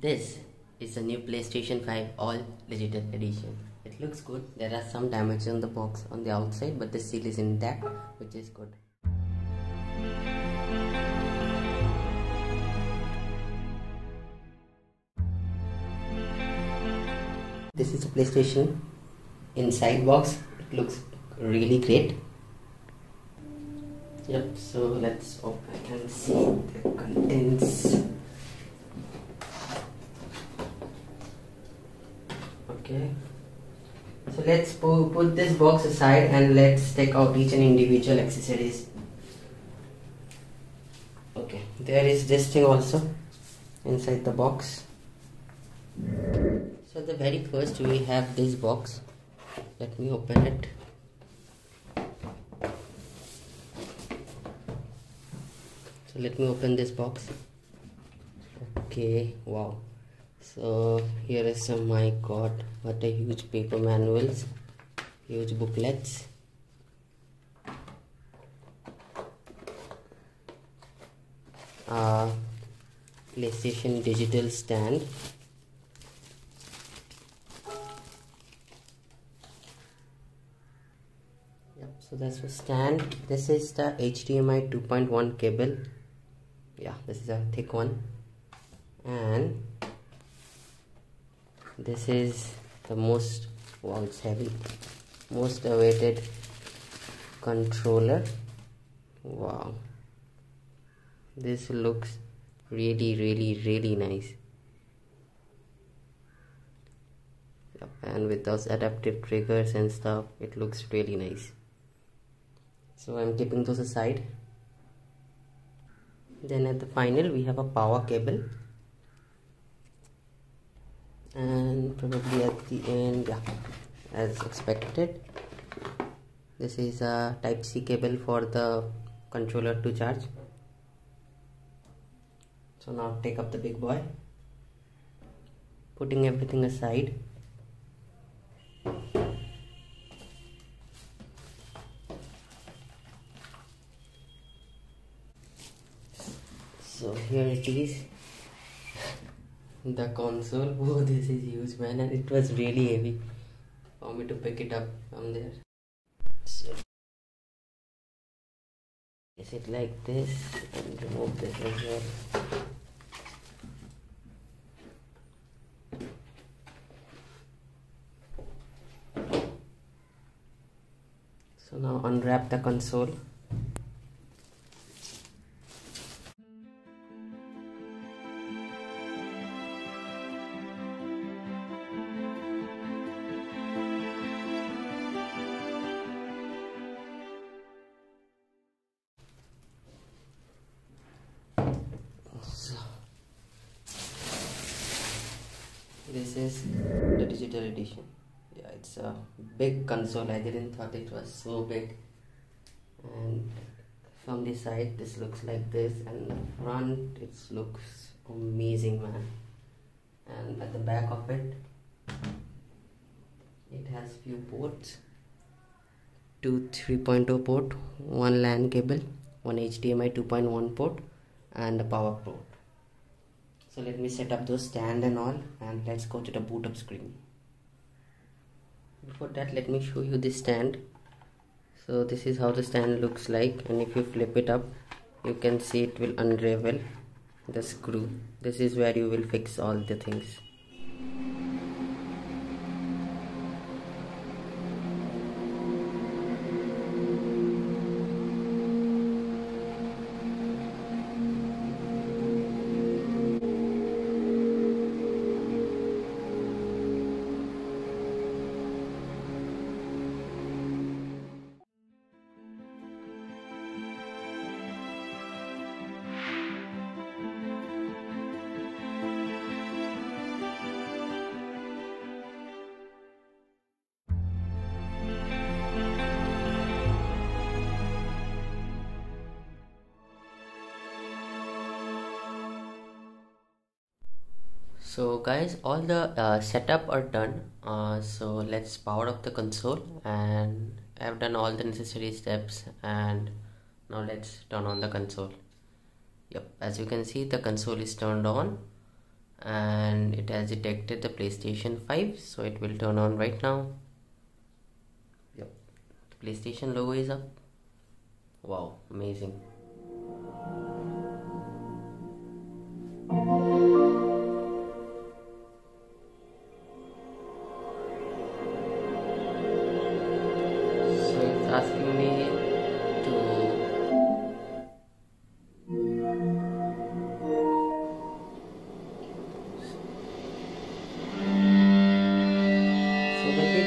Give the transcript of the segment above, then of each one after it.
This is the new PlayStation 5 All Digital Edition. It looks good. There are some damage on the box on the outside, but the seal is intact, which is good. This is the PlayStation inside box. It looks really great. Yep, so let's open and see the contents. Okay, so let's put this box aside and let's take out each and individual accessories. Okay, there is this thing also inside the box. So the very first we have this box. Let me open it. So let me open this box. Okay, wow. So here is some, my god, what a huge paper manuals, huge booklets. PlayStation digital stand. Yep, so that's the stand. This is the HDMI 2.1 cable. Yeah, this is a thick one. And this is the most, wow, it's heavy, most awaited controller. Wow, this looks really nice. Yep, and with those adaptive triggers and stuff, it looks really nice. So I'm keeping those aside. Then at the final we have a power cable, and probably at the end, yeah, as expected, this is a Type-C cable for the controller to charge. So now take up the big boy, putting everything aside. So here it is, the console. Oh, this is huge, man, and it was really heavy for me to pick it up from there. So place it like this and remove this as well. So now unwrap the console. This is the digital edition. Yeah, it's a big console. I didn't thought it was so big. And from the side this looks like this, and the front it looks amazing, man. And at the back of it, it has few ports, two 3.0 port, one LAN cable, one HDMI 2.1 port, and a power port. So let me set up those stand and all, and let's go to the boot up screen. Before that, let me show you this stand. So this is how the stand looks like, and if you flip it up, you can see it will unravel the screw. This is where you will fix all the things. So guys, all the setup are done. So let's power up the console, and I've done all the necessary steps, and now let's turn on the console. Yep, as you can see, the console is turned on, and it has detected the PlayStation 5, so it will turn on right now. Yep, the PlayStation logo is up. Wow, amazing. So it's asking me to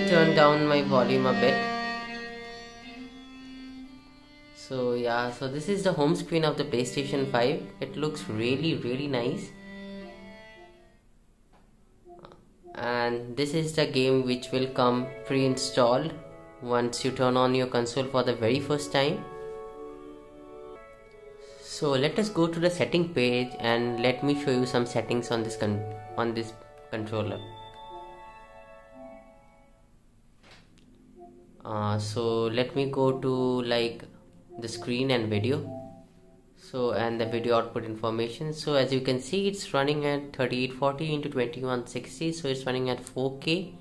turn down my volume a bit. So yeah, so this is the home screen of the PlayStation 5. It looks really nice, and this is the game which will come pre-installed once you turn on your console for the very first time. So let us go to the setting page and let me show you some settings on this controller. So let me go to like the screen and video, so and the video output information. So as you can see, it's running at 3840 into 2160, so it's running at 4K,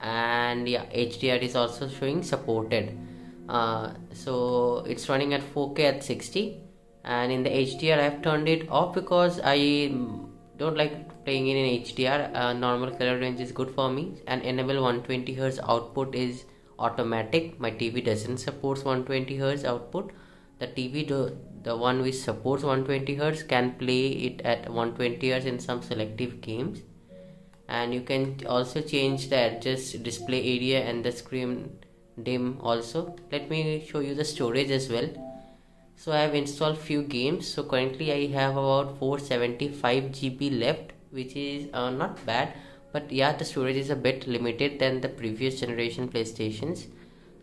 and yeah, HDR is also showing supported. So it's running at 4K at 60, and in the HDR I've turned it off because I don't like playing in HDR. Normal color range is good for me, and enable 120Hz output is automatic. My TV doesn't support 120Hz output. The TV, the one which supports 120Hz, can play it at 120Hz in some selective games. And you can also change the adjust display area and the screen dim also. Let me show you the storage as well. So I have installed few games. So currently I have about 475 GB left, which is not bad. But yeah, the storage is a bit limited than the previous generation PlayStations.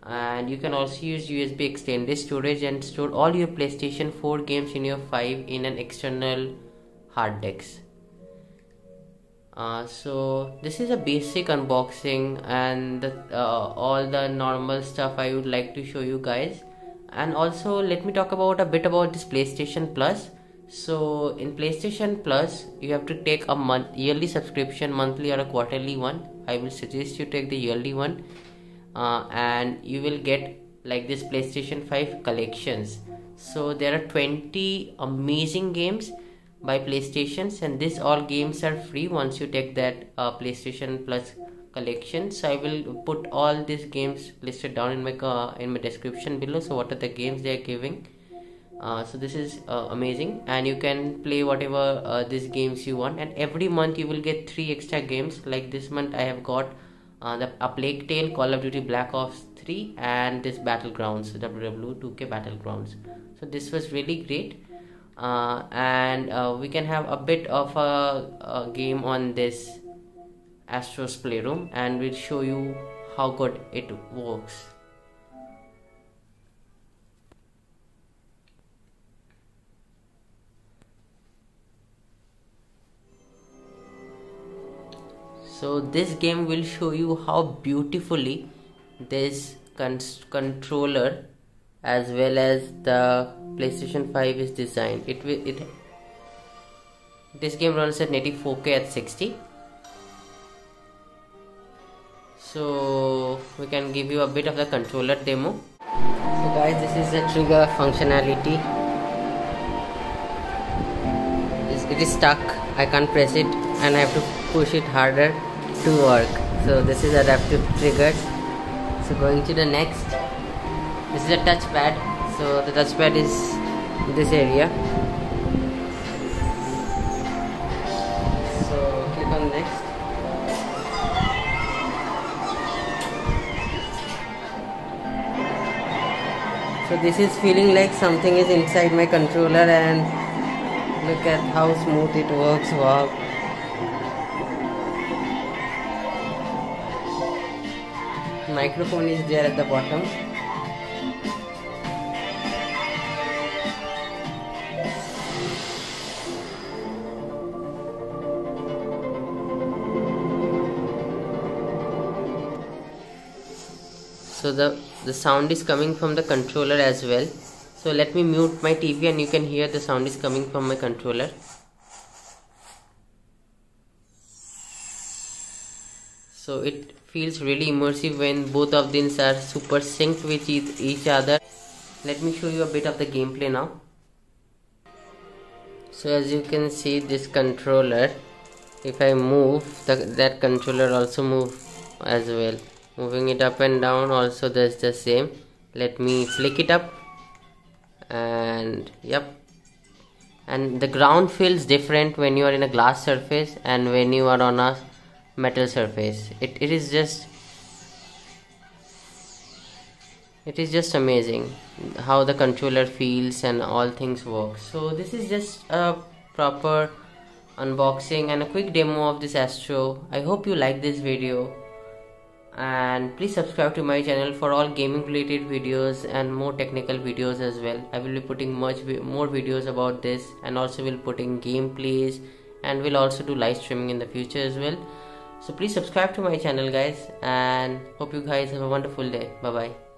And you can also use USB extended storage and store all your PlayStation 4 games in your 5 in an external hard disk. So this is a basic unboxing and all the normal stuff I would like to show you guys. And also let me talk about a bit about this PlayStation Plus. So in PlayStation Plus, you have to take a yearly subscription, monthly or a quarterly one. I will suggest you take the yearly one, and you will get like this PlayStation 5 collections. So there are 20 amazing games by PlayStations, and these all games are free once you take that PlayStation Plus collection. So I will put all these games listed down in my description below. So what are the games they are giving? So this is amazing, and you can play whatever these games you want, and every month you will get 3 extra games. Like this month I have got A Plague Tale, Call of Duty Black Ops 3, and this Battlegrounds, WW 2K Battlegrounds. So this was really great, and we can have a bit of a game on this Astro's Playroom, and we'll show you how good it works. So this game will show you how beautifully this controller as well as the PlayStation 5 is designed. This game runs at native 4K at 60. So we can give you a bit of the controller demo. So guys, this is the trigger functionality. It is stuck. I can't press it and I have to push it harder to work. So this is adaptive triggers. So going to the next, this is a touchpad. So the touchpad is this area. So click on next. So this is feeling like something is inside my controller, and look at how smooth it works. Wow. Microphone is there at the bottom. So the sound is coming from the controller as well. So let me mute my TV and you can hear the sound is coming from my controller. So it feels really immersive when both of these are super synced with each other. Let me show you a bit of the gameplay now. So as you can see, this controller, if I move, that controller also move as well. Moving it up and down also does the same. Let me flick it up, and yep. And the ground feels different when you are in a glass surface and when you are on a metal surface. It is just amazing how the controller feels and all things work. So this is just a proper unboxing and a quick demo of this Astro. I hope you like this video, and please subscribe to my channel for all gaming related videos and more technical videos as well. I will be putting much more videos about this, and also will putting gameplays, and will also do live streaming in the future as well. So please subscribe to my channel guys, and hope you guys have a wonderful day. Bye bye.